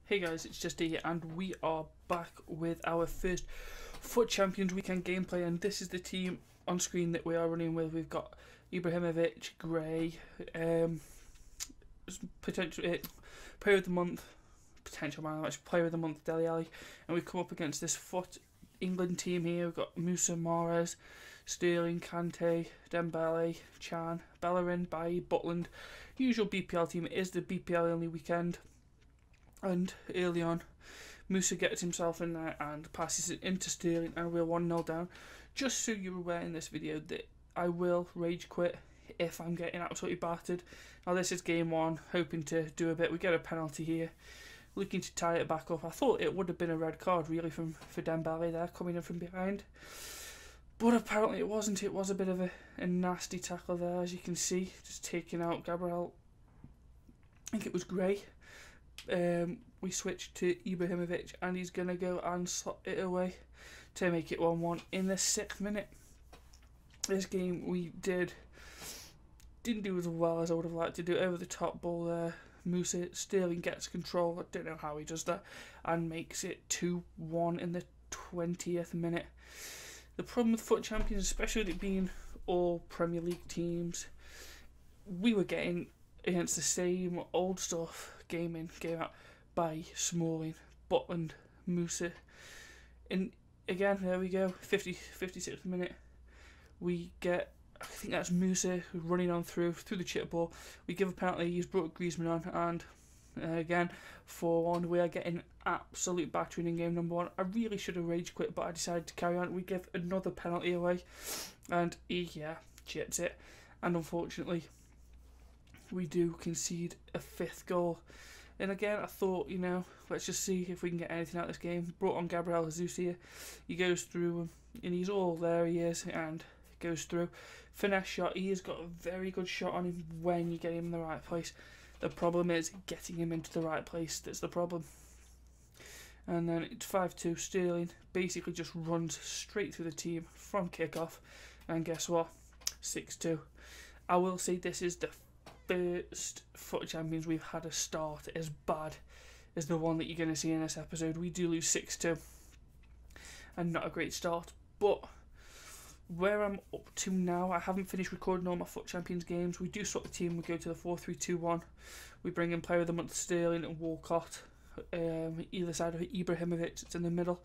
Hey guys, it's just here and we are back with our first FUT Champions Weekend gameplay, and this is the team on screen that we are running with. We've got Ibrahimovic, Gray, potential player of the month, potential man match player of the month, Dele Alli, and we've come up against this FUT England team here. We've got Musa, Mahrez, Sterling, Kante, Dembele, Chan, Bellerin, Bailly, Butland. Usual BPL team. It is the BPL only weekend. And early on, Musa gets himself in there and passes it into Sterling, and we're 1-0 down. Just so you're aware in this video that I will rage quit if I'm getting absolutely battered. Now this is game one, hoping to do a bit. We get a penalty here, looking to tie it back up. I thought it would have been a red card really for Dembele there, coming in from behind. But apparently it wasn't. It was a bit of a nasty tackle there, as you can see, just taking out Gabriel. I think it was Gray. We switched to Ibrahimovic, and he's going to go and slot it away to make it 1-1 in the 6th minute. This game we didn't do as well as I would have liked to do. Over the top ball there, Musa, Sterling gets control, I don't know how he does that, and makes it 2-1 in the 20th minute. The problem with FUT Champions, especially with it being all Premier League teams, we were getting against the same old stuff, game in, game out, by Smalling, Butland, Musa. And again, there we go, 56th minute. We get, I think that's Musa running on through the chip ball. We give a penalty, he's brought Griezmann on, and again, 4-1. We are getting absolute battering in game number one. I really should have rage quit, but I decided to carry on. We give another penalty away, and he, chips it. And unfortunately, we do concede a 5th goal. And again, I thought, let's just see if we can get anything out of this game. Brought on Gabriel Jesus here. He goes through, and he's all there, he is, and goes through. Finesse shot. He has got a very good shot on him when you get him in the right place. The problem is getting him into the right place. That's the problem. And then it's 5-2. Sterling basically just runs straight through the team from kickoff. And guess what? 6-2. I will say this is the first FUT Champions we've had a start as bad as the one that you're going to see in this episode. We do lose 6-2, and not a great start. But where I'm up to now, I haven't finished recording all my FUT Champions games. We do swap the team. We go to the 4-3-2-1. We bring in player of the month Sterling and Walcott. Either side of Ibrahimovic, it's in the middle.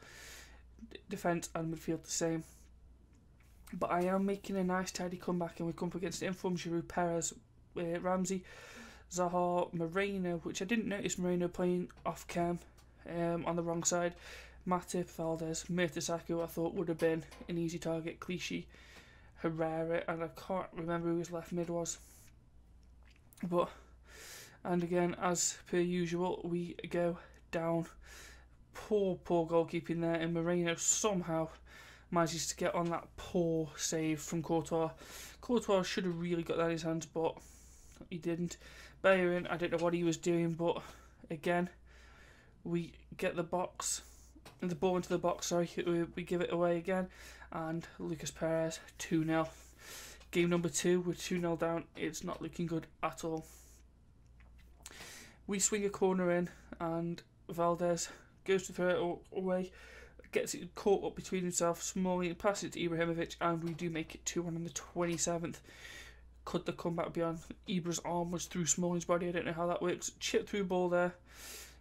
Defence and midfield the same. But I am making a nice tidy comeback, and we come up against the informed Giroud, Perez, Ramsey, Zaha, Moreno, which I didn't notice Moreno playing off cam on the wrong side. Matip, Valdez, Mertesacker I thought would have been an easy target. Clichy, Herrera, and I can't remember who his left mid was. And again, as per usual, we go down. Poor goalkeeping there, and Moreno somehow manages to get on that poor save from Courtois. Courtois should have really got that in his hands, but he didn't. Bellerin, I don't know what he was doing, but again, we get the ball into the box, we give it away again, and Lucas Perez, 2-0. Game number 2, we're 2-0 down, it's not looking good at all. We swing a corner in, and Valdez goes to throw it away, gets it caught up between himself, Smalling passes it to Ibrahimovic, and we do make it 2-1 on the 27th. Could the comeback be on? Ibra's arm was through Smalling's body, I don't know how that works. Chip through ball there,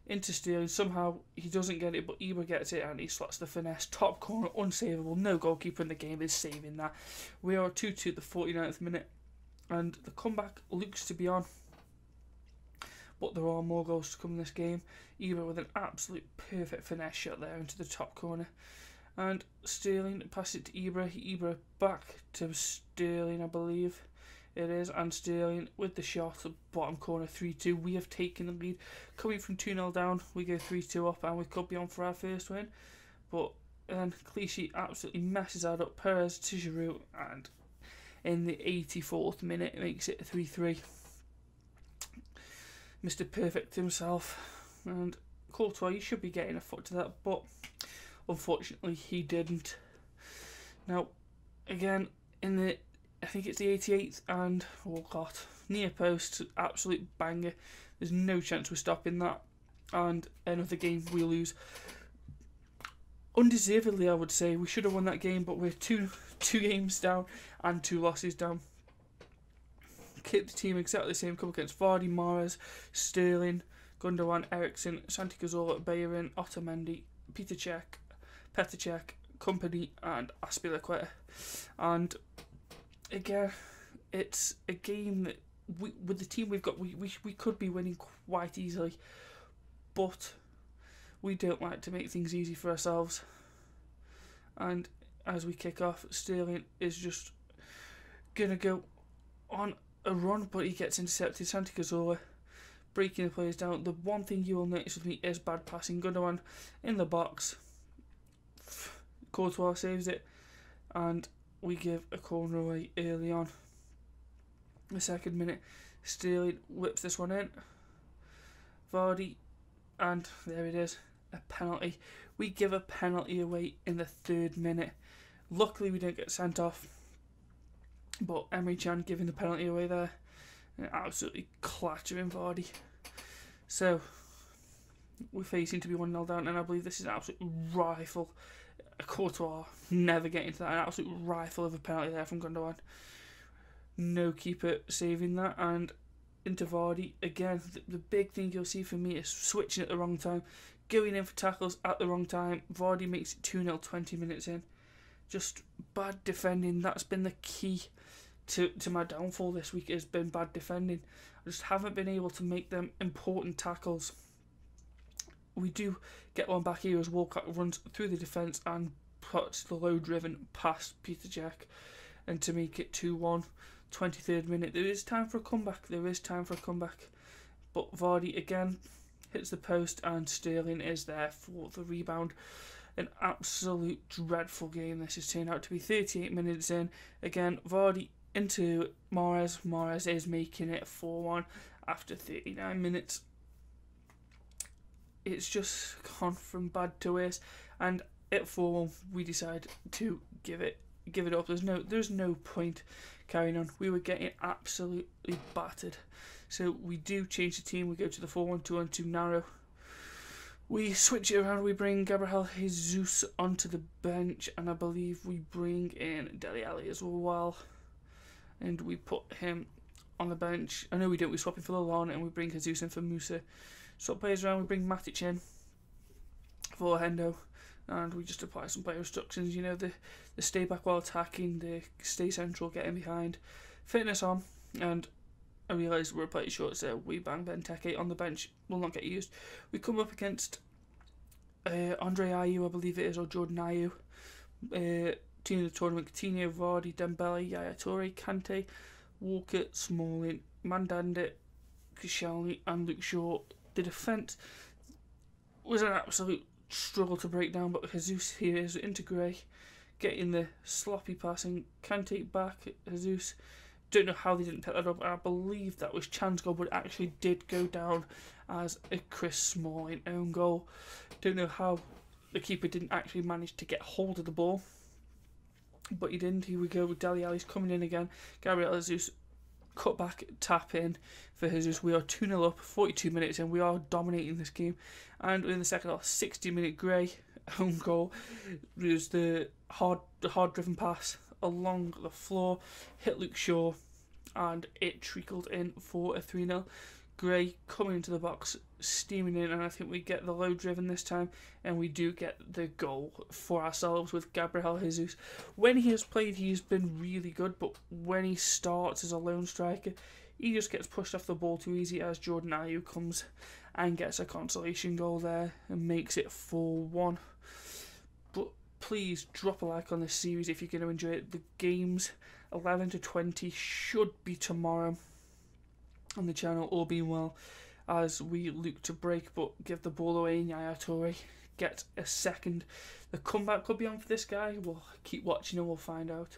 into Sterling, somehow he doesn't get it, but Ibra gets it, and he slots the finesse, top corner, unsavable, no goalkeeper in the game is saving that. We are 2-2 at the 49th minute, and the comeback looks to be on. But there are more goals to come in this game. Ibra with an absolute perfect finesse shot there into the top corner. And Sterling passes it to Ibra. Ibra back to Sterling, I believe it is. And Sterling with the shot, bottom corner, 3-2. We have taken the lead. Coming from 2-0 down, we go 3-2 up, and we could be on for our first win. But then Clichy absolutely messes that up. Perez to Giroud, and in the 84th minute, it makes it 3-3. Mr. Perfect himself, and Courtois, you should be getting a foot to that, but unfortunately he didn't. Now, again, I think it's the 88th, and Walcott, near post, absolute banger. There's no chance we're stopping that. and another game we lose. Undeservedly, I would say. We should have won that game, but we're two games down and 2 losses down. Keep the team exactly the same. Come against Vardy, Mahrez, Sterling, Gundogan, Eriksen, Santi Cazorla, Bellerin, Otamendi, Petr Cech, Kompany, and Azpilicueta. And again, it's a game that with the team we've got, we could be winning quite easily, but we don't like to make things easy for ourselves. And as we kick off, Sterling is just gonna go on a run, but he gets intercepted. Santi Cazorla breaking the players down. The one thing you will notice with me is bad passing. Gundogan in the box. Courtois saves it, and we give a corner away early on. The 2nd minute, Sterling whips this one in. Vardy, and there it is, a penalty. We give a penalty away in the 3rd minute. Luckily we don't get sent off, but Emre Can giving the penalty away there, and absolutely clattering Vardy. So we're facing to be 1-0 down, and I believe this is an absolute rifle. Courtois never getting to that. An absolute rifle of a penalty there from Gundogan. No keeper saving that, and into Vardy again. The big thing you'll see for me is switching at the wrong time, going in for tackles at the wrong time. Vardy makes it 2-0 20 minutes in. Just bad defending. That's been the key to my downfall this week, has been bad defending. I just haven't been able to make them important tackles. We do get one back here as Walcott runs through the defence and puts the low driven past Petr Cech, and to make it 2-1, 23rd minute. There is time for a comeback. But Vardy again hits the post, and Sterling is there for the rebound. An absolute dreadful game this has turned out to be. 38 minutes in. Again, Vardy into Mahrez. Mahrez is making it 4-1 after 39 minutes. It's just gone from bad to worse, and at 4-1 we decide to give it up. There's no point carrying on. We were getting absolutely battered, so we do change the team. We go to the 4-1-2-1-2 narrow. We switch it around. We bring Gabriel Jesus onto the bench, and I believe we bring in Dele Alli as well, and we put him on the bench. I know we don't. We swap him for Lallana, and we bring Jesus in for Musa. Swap players around. We bring Matic in for Hendo, and we just apply some player instructions. You know, the stay back while attacking, the stay central, getting behind, fitness on, and I realise we're a player short, so we bang Benteke on the bench. Will not get used. We come up against Andre Ayew, I believe it is, or Jordan Ayew. Team of the tournament: Coutinho, Vardy, Dembele, Yaya Toure, Kante, Walker, Smalling, Mandanda, Koscielny, and Luke Shaw. The defence was an absolute struggle to break down, but Jesus here is into Gray, getting the sloppy passing. Kante back, Jesus. Don't know how they didn't pick that up. I believe that was Chan's goal, but it actually did go down as a Chris Smalling own goal. Don't know how the keeper didn't actually manage to get hold of the ball, but he didn't. Here we go with Dele Alli's coming in again. Gabriel Jesus, cut back, tap in for Jesus. We are 2-0 up, 42 minutes in. We are dominating this game, and in the second half, 60-minute Gray own goal. There's the hard driven pass along the floor, hit Luke Shaw, and it trickled in for a 3-0. Gray coming into the box, steaming in, and I think we get the low driven this time, and we do get the goal for ourselves with Gabriel Jesus. When he has played, he's been really good, but when he starts as a lone striker, he just gets pushed off the ball too easy, as Jordan Ayew comes and gets a consolation goal there and makes it 4-1. But please drop a like on this series if you're going to enjoy it. The games 11 to 20 should be tomorrow on the channel, all being well, as we look to break but give the ball away. Yaya Toure get a second. The comeback could be on for this guy. We'll keep watching and we'll find out.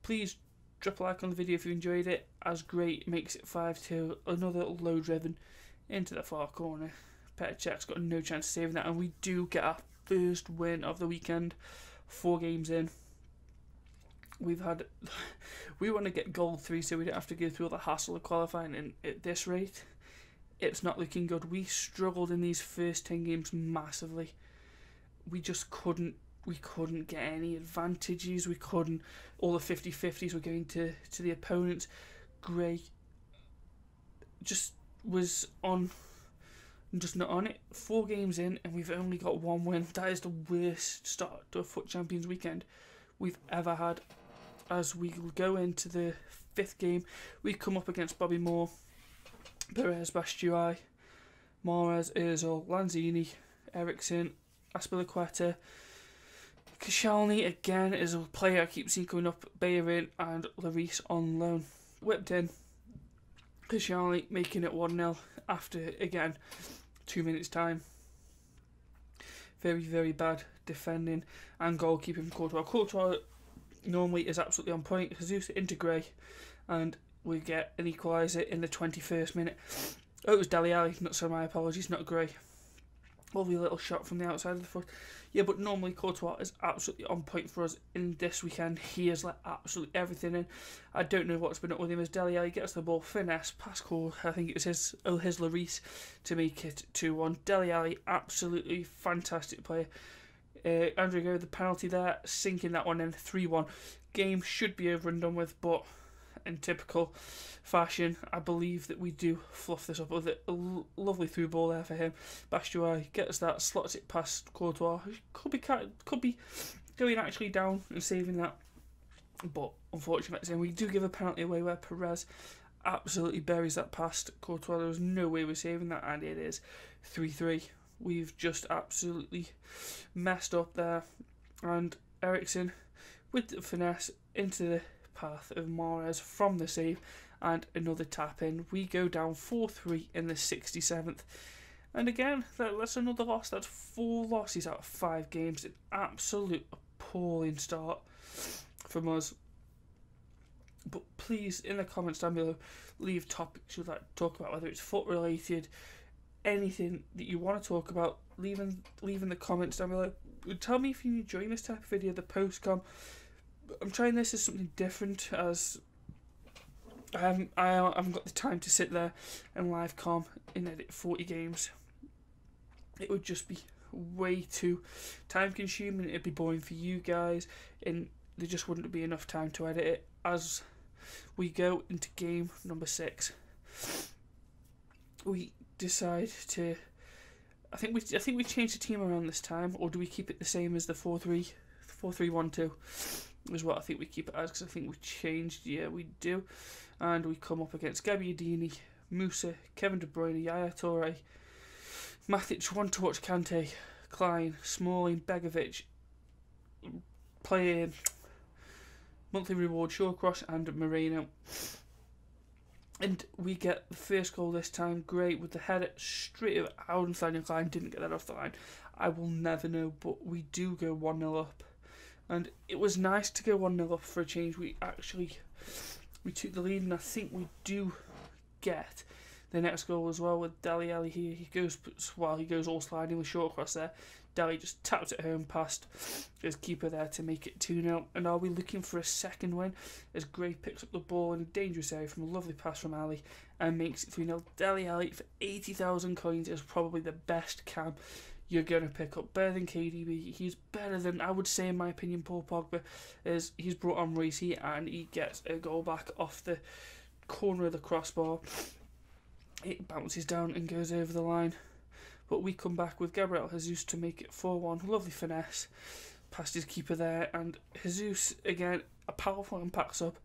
Please drop a like on the video if you enjoyed it, as Gray makes it 5-2. Another low driven into the far corner. Petr Cech's got no chance of saving that, and we do get our first win of the weekend. 4 games in. We want to get gold 3 so we don't have to go through all the hassle of qualifying, and at this rate it's not looking good. We struggled in these first 10 games massively. We just couldn't get any advantages. We couldn't. All the 50-50s were going to the opponents. Gray just was just not on it. 4 games in, and we've only got 1 win. That is the worst start to a FUT Champions weekend we've ever had. As we go into the 5th game, we come up against Bobby Moore, Perez, Bastiuai, Mahrez, Ozil, Lanzini, Eriksen, Azpilicueta. Koscielny again is a player I keep seeing coming up, Bellerin and Lloris on loan. Whipped in, Koscielny making it 1-0 after, again, 2 minutes time. Very, very bad defending and goalkeeping from Courtois. Courtois normally is absolutely on point. Jesus into Gray, and we get an equaliser in the 21st minute. Oh, it was Dele Alli, so my apologies, not Gray. Lovely little shot from the outside of the foot. Yeah, but normally Courtois is absolutely on point for us in this weekend. He has let absolutely everything in. I don't know what's been up with him as Dele Alli gets the ball, finesse, pass call. I think it was his Lloris to make it 2-1. Dele Alli, absolutely fantastic player. Andrew Go, the penalty there, sinking that one in, 3-1. Game should be over and done with, but in typical fashion, I believe that we do fluff this up with a lovely through ball there for him. Bastiuai gets that, slots it past Courtois. Could be going actually down and saving that, but unfortunately we do give a penalty away where Perez absolutely buries that past Courtois. There was no way we're saving that, and it is 3-3. We've just absolutely messed up there, and Eriksen with the finesse into the path of Mahrez from the save, and another tap in. We go down 4-3 in the 67th, and again that's another loss. That's 4 losses out of 5 games. An absolute appalling start from us. But please, in the comments down below, leave topics you'd like to talk about, whether it's FUT related, anything that you want to talk about. Leave in the comments down below. Tell me if you're enjoying this type of video, the post-com. I'm trying this as something different, as I haven't got the time to sit there and live com and edit 40 games. It would just be way too time consuming. It'd be boring for you guys, and there just wouldn't be enough time to edit it. As we go into game number 6, we decide to. I think we change the team around this time, or do we keep it the same as the 4-3-1-2? Is what I think we keep it as, because I think we changed. Yeah, we do. And we come up against Gabbiadini, Musa, Kevin De Bruyne, Yaya Toure, Matic, One to Watch, Kante, Klein, Smalling, Begovic, playing monthly reward, Shawcross and Moreno. And we get the first goal this time. Great with the header straight over. How Nathaniel Klein didn't get that off the line, I will never know. But we do go 1-0 up. And it was nice to go 1-0 up for a change. We took the lead, and I think we do get the next goal as well with Dele Alli here. He goes all sliding with Shawcross there. Dele just taps it home past his keeper there to make it 2-0. And are we looking for a second win as Gray picks up the ball in a dangerous area from a lovely pass from Ali and makes it 3-0. Dele Alli for 80,000 coins is probably the best cam you're going to pick up. Better than KDB. He's better than, I would say in my opinion, Paul Pogba. As he's brought on Reece and he gets a goal back off the corner of the crossbar. It bounces down and goes over the line. But we come back with Gabriel Jesus to make it 4-1. Lovely finesse past his keeper there. And Jesus, again, a powerful impacts up.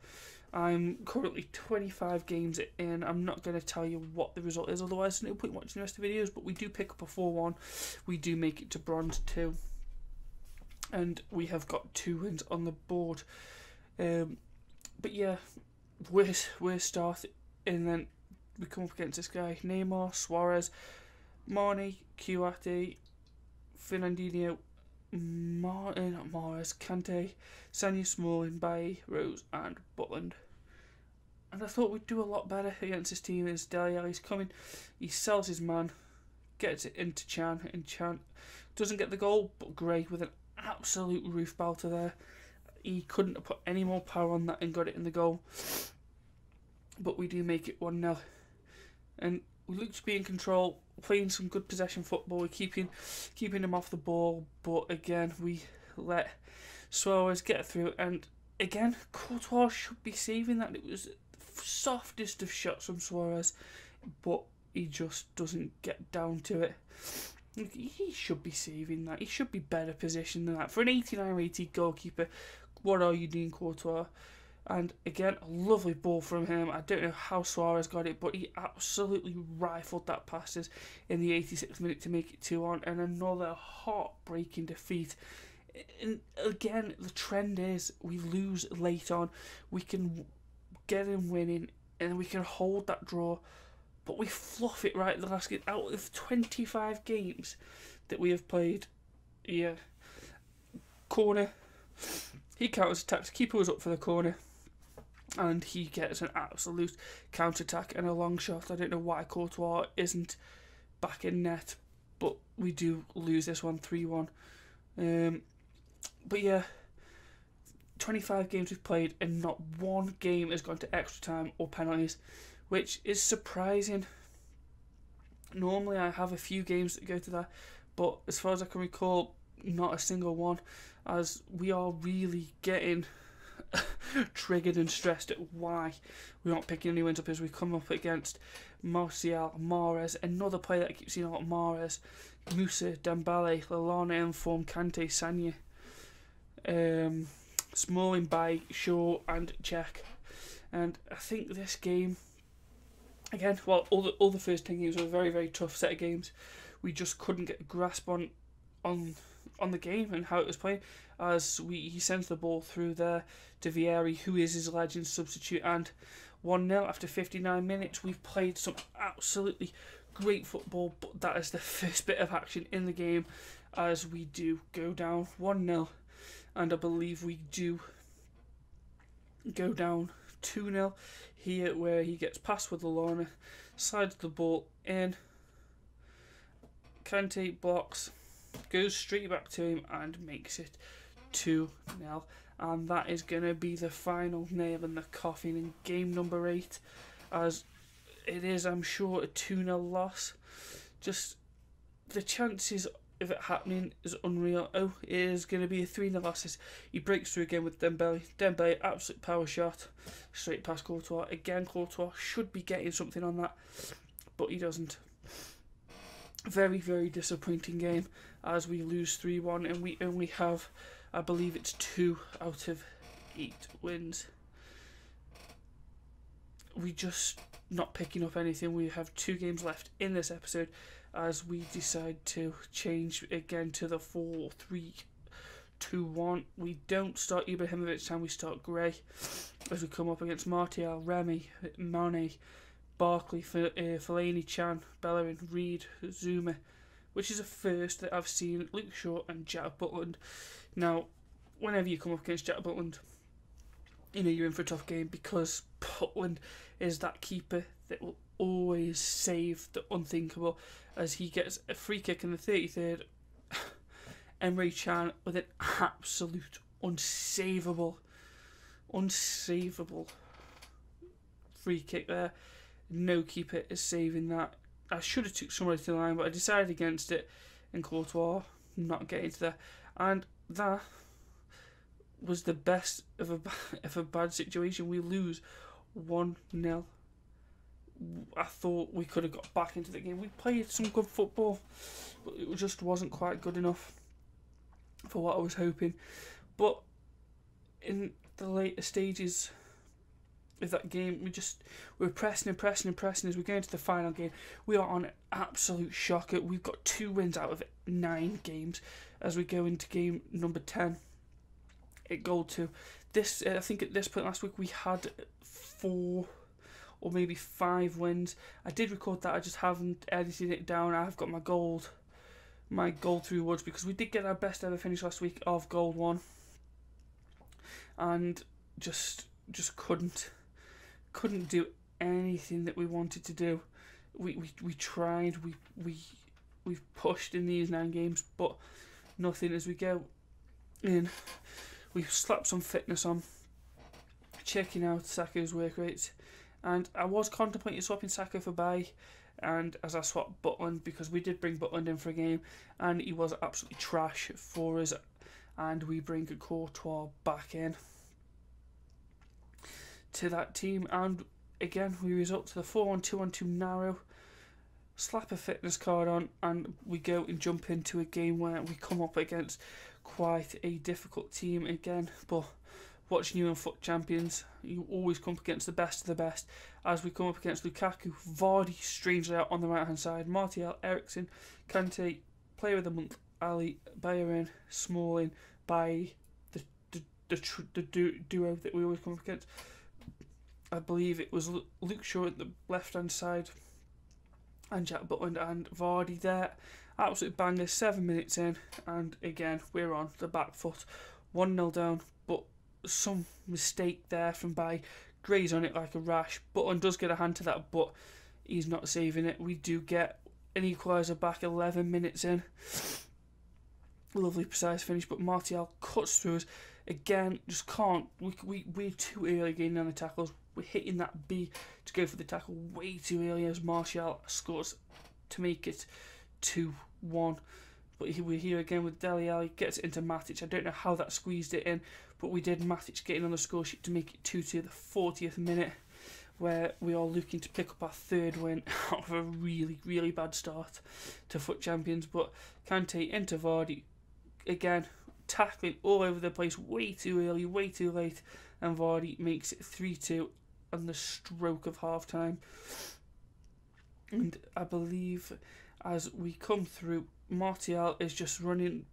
I'm currently 25 games in. I'm not going to tell you what the result is, otherwise there's no point watching the rest of the videos. But we do pick up a 4-1. We do make it to bronze 2. And we have got 2 wins on the board. But yeah, we're starting. And then we come up against this guy, Neymar, Suarez, Marnie, Kouyaté, Fernandinho, Mahrez, Kante, Sanya, Smalling, Bailly, Rose and Butland. And I thought we'd do a lot better against this team as Dele Alli's coming. He sells his man, gets it into Chan, and Chan doesn't get the goal, but Gray with an absolute roof belter there. He couldn't have put any more power on that and got it in the goal. But we do make it 1-0. And we look to be in control, playing some good possession football, we're keeping them off the ball, but again, we let Suarez get through, and again, Courtois should be saving that. It was the softest of shots from Suarez, but he just doesn't get down to it. He should be saving that. He should be better positioned than that. For an 89-rated goalkeeper, what are you doing, Courtois? And again, a lovely ball from him. I don't know how Suarez got it, but he absolutely rifled that passes in the 86th minute to make it 2-1, and another heartbreaking defeat. And again, the trend is we lose late on. We can get him winning, and we can hold that draw, but we fluff it right at the last game. Out of 25 games that we have played, yeah, corner, he counters-attacks, keeper was up for the corner, and he gets an absolute counter-attack and a long shot. I don't know why Courtois isn't back in net, but we do lose this one 3-1. But yeah, 25 games we've played and not one game has gone to extra time or penalties, which is surprising. Normally I have a few games that go to that, but as far as I can recall, not a single one, as we are really getting triggered and stressed at why we aren't picking any wins up as we come up against Martial, Mahrez, another player that I keep seeing a lot, Mahrez, Musa, Dembele, Lallana in form, Kante, Sanya, Smalling, by Shaw and Cech. And I think this game, again, well, all the first 10 games were a very, very tough set of games. We just couldn't get a grasp on the game and how it was playing, as he sends the ball through there to Vieri, who is his legend substitute, and 1-0 after 59 minutes. We've played some absolutely great football, but that is the first bit of action in the game, as we do go down 1-0, and I believe we do go down 2-0 here, where he gets past with Lallana, slides the ball in, Kante blocks, goes straight back to him and makes it 2-0, and that is going to be the final nail in the coffin in game number 8, as it is, I'm sure, a 2-0 loss. Just the chances of it happening is unreal. Oh, it is going to be a 3-0 loss. He breaks through again with Dembele, absolute power shot straight past Courtois. Again, Courtois should be getting something on that, but he doesn't. Very, very disappointing game, as we lose 3-1, and we only have, I believe it's 2 out of 8 wins. We just not picking up anything. We have 2 games left in this episode, as we decide to change again to the 4-3-2-1. We don't start Ibrahimovic time, we start Gray, as we come up against Martial, Remy, Mane, Barkley, Fellaini, Chan, Bellerin, Reed, Zuma, which is a first that I've seen, Luke Shaw and Jack Butland. Now, whenever you come up against Jack Butland, you know you're in for a tough game, because Butland is that keeper that will always save the unthinkable, as he gets a free kick in the 33rd. Emre Can with an absolute unsavable free kick there. No keeper is saving that. I should have took somebody to the line, but I decided against it, and Courtois not getting to there. And that was the best of a bad situation. We lose 1-0. I thought we could have got back into the game. We played some good football, but it just wasn't quite good enough for what I was hoping. But in the later stages of that game, we were pressing as we go into the final game. We are on an absolute shocker. We've got 2 wins out of 9 games as we go into game number 10 at Goal 2. This, I think at this point last week we had 4 or maybe 5 wins. I did record that, I just haven't edited it down. I've got my gold through Woods, because we did get our best ever finish last week of Gold 1, and just couldn't do anything that we wanted to do. We tried, we've pushed in these 9 games, but nothing. As we go in, we've slapped some fitness on, checking out Saka's work rates, and I was contemplating swapping Saka for Bay, and as I swapped Butland, because we did bring Butland in for a game and he was absolutely trash for us, and we bring Courtois back in to that team, and again we result to the 4-1-2-1-2 narrow, slap a fitness card on, and we go and jump into a game where we come up against quite a difficult team again. But watching you in FUT Champions, you always come up against the best of the best, as we come up against Lukaku, Vardy strangely out on the right hand side, Martial, Eriksen, Kante, Player of the Month, Ali, Bayern, Smalling, by the duo that we always come up against. I believe it was Luke Shaw at the left hand side and Jack Butland and Vardy there. Absolute banger, 7 minutes in, and again we're on the back foot, 1-0 down, but some mistake there from Bay. Gray's on it like a rash. Butland does get a hand to that, but he's not saving it. We do get an equaliser back 11 minutes in. Lovely precise finish, but Martial cuts through us again. Just can't. We're too early getting on the tackles. We're hitting that B to go for the tackle way too early, as Martial scores to make it 2-1. But we're here again with Dele Alli, gets it into Matic. I don't know how that squeezed it in, but we did. Matic getting on the score sheet to make it 2-2 the 40th minute, where we are looking to pick up our third win out of a really, really bad start to FUT Champions. But Kante into Vardy, again, tackling all over the place, way too early, way too late, and Vardy makes it 3-2 on the stroke of half time. And I believe as we come through, Martial is just running,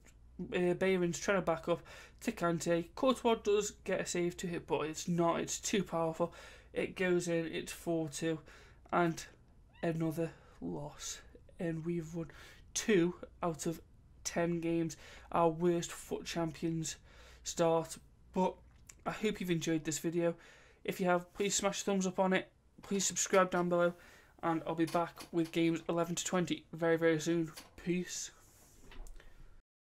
Bayern's trying to back up to Kante. Courtois does get a save to hit, but it's not, it's too powerful. It goes in, it's 4-2, and another loss. And we've won 2 out of 10 games, our worst FUT Champions start. But I hope you've enjoyed this video. If you have, please smash the thumbs up on it, please subscribe down below, and I'll be back with games 11 to 20 very, very soon. Peace.